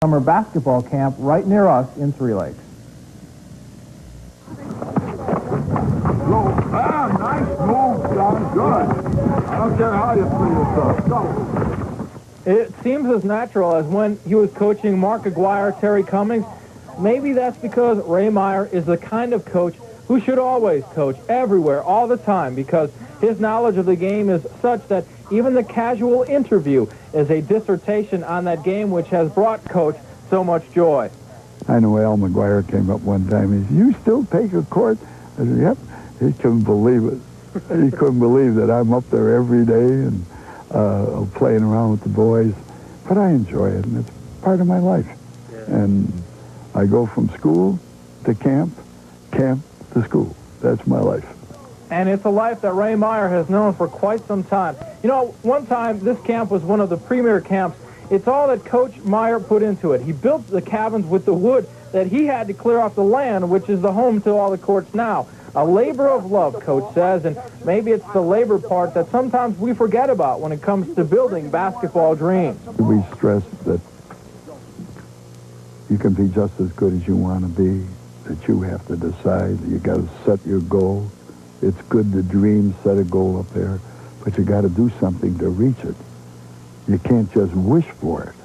summer basketball camp right near us in Three Lakes. Nice move, John. Good. I don't care how you play yourself. Go. It seems as natural as when he was coaching Mark Aguirre, Terry Cummings. Maybe that's because Ray Meyer is the kind of coach who should always coach everywhere, all the time, because his knowledge of the game is such that even the casual interview is a dissertation on that game, which has brought Coach so much joy. I know Al McGuire came up one time. He said, "You still take a court?" I said, "Yep." He couldn't believe it. He couldn't believe that I'm up there every day and playing around with the boys. But I enjoy it, and it's part of my life. Yeah. And I go from school to camp, camp to school. That's my life. And it's a life that Ray Meyer has known for quite some time. You know, one time this camp was one of the premier camps. It's all that Coach Meyer put into it. He built the cabins with the wood that he had to clear off the land, which is the home to all the courts now. A labor of love, Coach says, and maybe it's the labor part that sometimes we forget about when it comes to building basketball dreams. We stress that you can be just as good as you want to be, that you have to decide. You got to set your goal. It's good to dream, set a goal up there, but you got to do something to reach it. You can't just wish for it.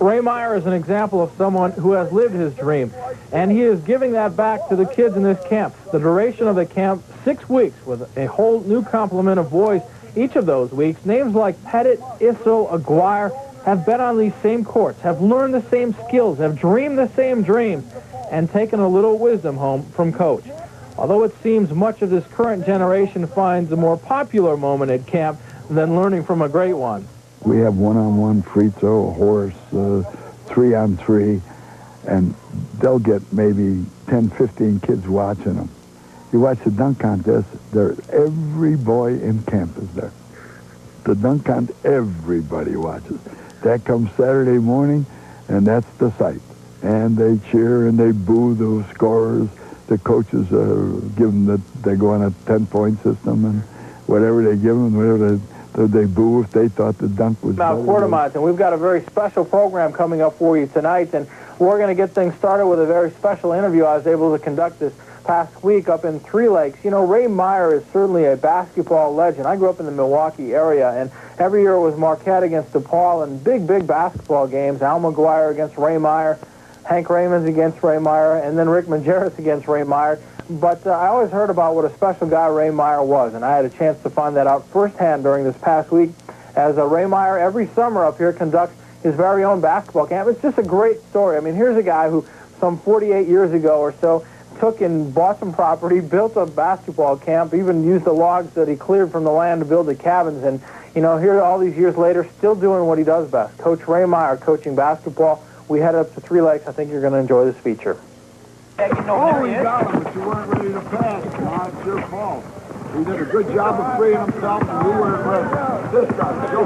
Ray Meyer is an example of someone who has lived his dream, and he is giving that back to the kids in this camp. The duration of the camp, 6 weeks, with a whole new complement of boys. Each of those weeks, names like Pettit, Issel, Aguirre, have been on these same courts, have learned the same skills, have dreamed the same dreams, and taken a little wisdom home from Coach. Although it seems much of this current generation finds a more popular moment at camp than learning from a great one. We have one-on-one free throw, a horse, 3-on-3, and they'll get maybe 10, 15 kids watching them. You watch the dunk contest, every boy in camp is there. The dunk contest, everybody watches. That comes Saturday morning, and that's the sight. And they cheer and they boo the scorers. The coaches give them they go on a 10-point system, and whatever they give them, whatever they boo if they thought the dunk was now, Quartermont, and we've got a very special program coming up for you tonight, and we're going to get things started with a very special interview I was able to conduct this past week up in Three Lakes. You know, Ray Meyer is certainly a basketball legend. I grew up in the Milwaukee area, and every year it was Marquette against DePaul and big basketball games. Al McGuire against Ray Meyer, Hank Raymond's against Ray Meyer, and then Rick Majerus against Ray Meyer. But I always heard about what a special guy Ray Meyer was, and I had a chance to find that out firsthand during this past week as Ray Meyer every summer up here conducts his very own basketball camp. It's just a great story. I mean, here's a guy who some 48 years ago or so took and bought some property, built a basketball camp, even used the logs that he cleared from the land to build the cabins, and, you know, here all these years later, still doing what he does best. Coach Ray Meyer coaching basketball. We head up to Three Lakes. I think you're going to enjoy this feature. Yeah, you got him, but you weren't ready to pass. John, it's your fault. He did a good job of freeing himself, and you weren't ready. This guy, go.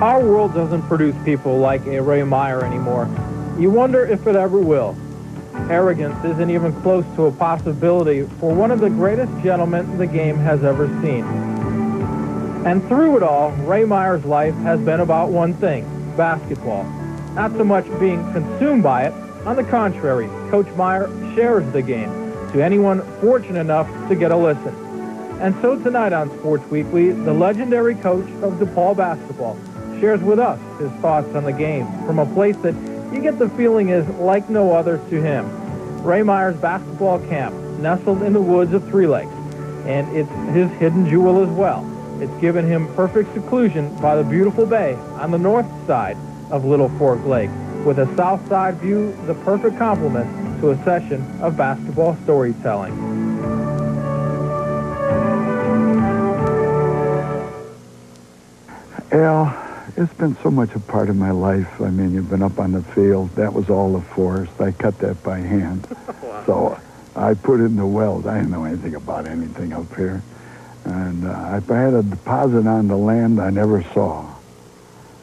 Our world doesn't produce people like a Ray Meyer anymore. You wonder if it ever will. Arrogance isn't even close to a possibility for one of the greatest gentlemen the game has ever seen. And through it all, Ray Meyer's life has been about one thing: basketball. Not so much being consumed by it. On the contrary, Coach Meyer shares the game to anyone fortunate enough to get a listen. And so tonight on Sports Weekly, the legendary coach of DePaul basketball shares with us his thoughts on the game from a place that you get the feeling is like no other to him. Ray Meyer's basketball camp, nestled in the woods of Three Lakes. And it's his hidden jewel as well. It's given him perfect seclusion by the beautiful bay on the north side of Little Fork Lake, with a south side view, the perfect complement to a session of basketball storytelling. Al, it's been so much a part of my life. I mean, you've been up on the field. That was all the forest. I cut that by hand. Wow. So I put in the wells. I didn't know anything about anything up here. And if I had a deposit on the land I never saw.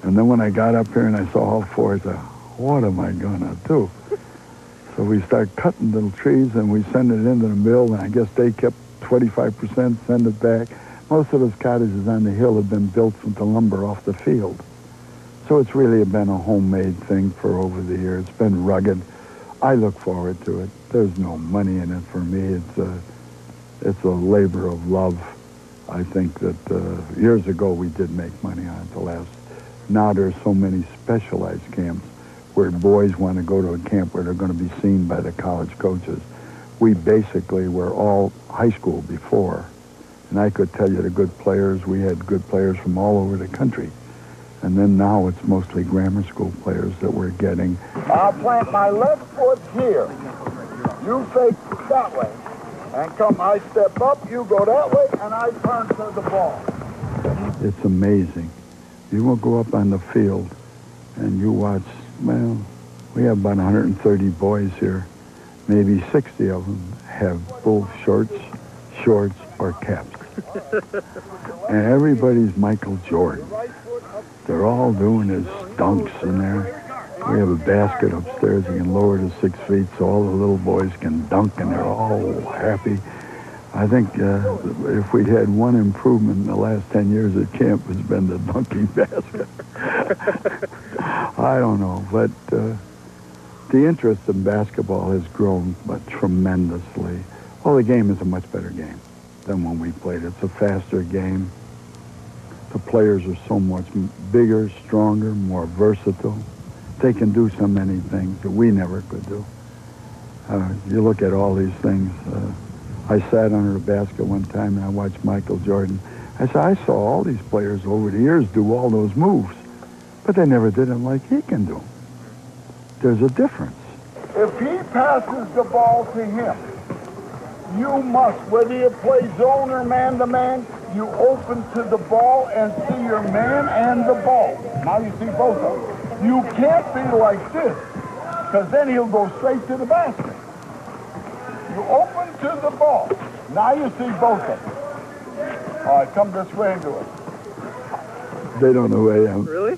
And then when I got up here and I saw all four, I said, what am I going to do? So we start cutting little trees and we send it into the mill, and I guess they kept 25%, send it back. Most of those cottages on the hill have been built from the lumber off the field. So it's really been a homemade thing for over the years. It's been rugged. I look forward to it. There's no money in it for me. It's a labor of love. I think that years ago we did make money on it. Now there's so many specialized camps where boys want to go to a camp where they're going to be seen by the college coaches. We basically were all high school before, and I could tell you the good players. We had good players from all over the country. And then now it's mostly grammar school players that we're getting. I'll plant my left foot here. You fake that way. And come, I step up, you go that way, and I turn to the ball. It's amazing. You will go up on the field and you watch, well, we have about 130 boys here. Maybe 60 of them have both shorts, or caps. And everybody's Michael Jordan. They're all doing is dunks in there. We have a basket upstairs you can lower to 6 feet so all the little boys can dunk, and they're all happy. I think if we'd had one improvement in the last 10 years at camp, it's been the dunking basket. I don't know, but the interest in basketball has grown tremendously. Well, the game is a much better game than when we played. It's a faster game. The players are so much bigger, stronger, more versatile. They can do so many things that we never could do. You look at all these things. I sat under a basket one time and I watched Michael Jordan. I said, I saw all these players over the years do all those moves, but they never did them like he can do them. There's a difference. If he passes the ball to him, you must, whether you play zone or man-to-man, you open to the ball and see your man and the ball. Now you see both of them. You can't be like this, because then he'll go straight to the basket. You open to the ball. Now you see both of them. All right, come this way and do it. They don't know who I am. Really?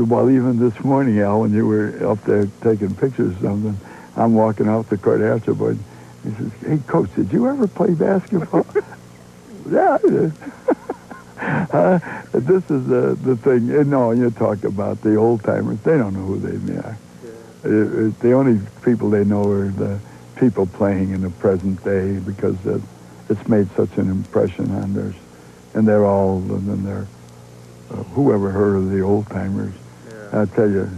Well, even this morning, Al, when you were up there taking pictures or something, I'm walking off the court afterward. He says, hey, Coach, did you ever play basketball? Yeah, I did. This is the thing. No, you talk about the old-timers. They don't know who they are. Yeah. The only people they know are the people playing in the present day because it's made such an impression on theirs. And they're all, and they're, whoever heard of the old-timers. Yeah. I tell you,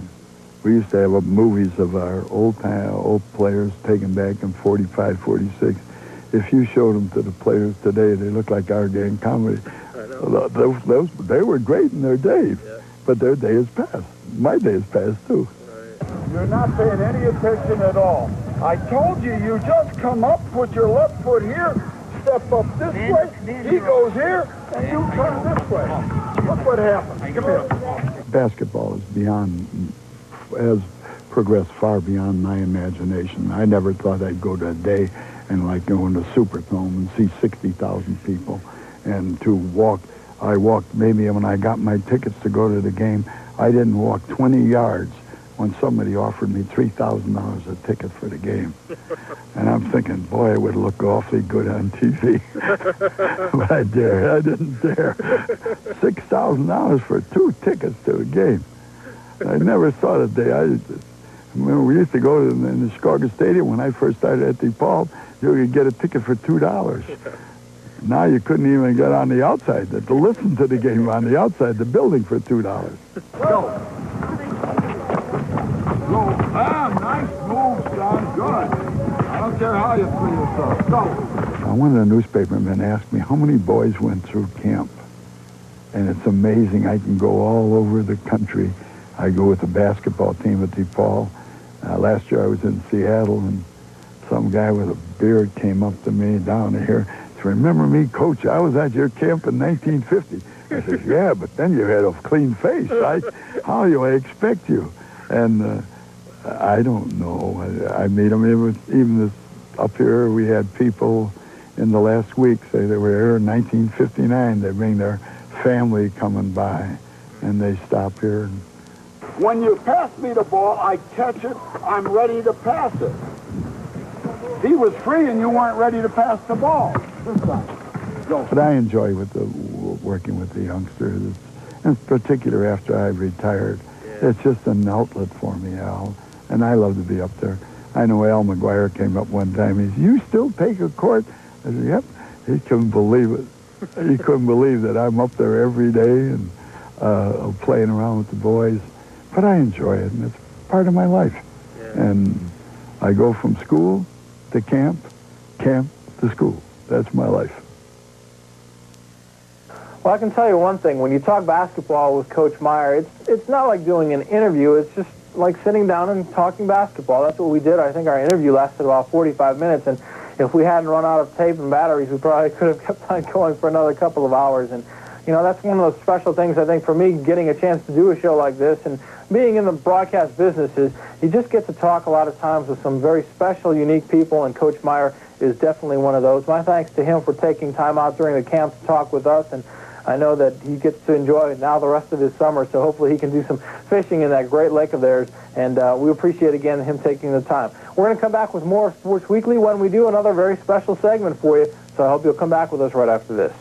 we used to have movies of our old players taken back in 45, 46. If you showed them to the players today, they look like our day in comedy. I know. They were great in their day, yeah. But their day is past. My day is past, too. Right. You're not paying any attention at all. I told you, you just come up, put your left foot here, step up this way, he goes here, and you turn this way. Look what happened. Come here. Basketball has progressed far beyond my imagination. I never thought I'd go to a day and like go in the Superdome and see 60,000 people. And to walk, I walked, maybe when I got my tickets to go to the game, I didn't walk 20 yards when somebody offered me $3,000 a ticket for the game. And I'm thinking, boy, it would look awfully good on TV. But I didn't dare. $6,000 for 2 tickets to a game. I never saw the day. I remember we used to go to the Chicago Stadium when I first started at DePaul. You could get a ticket for $2. Now you couldn't even get on the outside to listen to the game on the outside the building for $2. Go. Nice move, John. Good. I don't care how you play yourself. Go. One of the newspapermen asked me how many boys went through camp. And it's amazing. I can go all over the country. I go with the basketball team at DePaul. Last year I was in Seattle, and some guy with a beard came up to me down here. Said, remember me, Coach? I was at your camp in 1950. I said, yeah, but then you had a clean face. How do I expect you? And I don't know. I made them. Even this, up here, we had people in the last week say they were here in 1959. They bring their family coming by, and they stop here. When you pass me the ball, I catch it. I'm ready to pass it. He was free, and you weren't ready to pass the ball this time. Go. But I enjoy working with the youngsters. in particular after I retired. Yeah. It's just an outlet for me, Al, and I love to be up there. I know Al McGuire came up one time. He said, "You still take a court?" I said, "Yep." He couldn't believe it. He couldn't believe that I'm up there every day and playing around with the boys. But I enjoy it, and it's part of my life. Yeah. And I go from school to camp, camp to school. That's my life. Well, I can tell you one thing. When you talk basketball with Coach Meyer, it's not like doing an interview. It's just like sitting down and talking basketball. That's what we did. I think our interview lasted about 45 minutes, and if we hadn't run out of tape and batteries, we probably could have kept on going for another couple of hours. And, you know, that's one of those special things, I think, for me, getting a chance to do a show like this. And being in the broadcast business is you just get to talk a lot of times with some very special, unique people, and Coach Meyer is definitely one of those. My thanks to him for taking time out during the camp to talk with us, and I know that he gets to enjoy now the rest of his summer, so hopefully he can do some fishing in that great lake of theirs, and we appreciate, again, him taking the time. We're going to come back with more Sports Weekly when we do another very special segment for you, so I hope you'll come back with us right after this.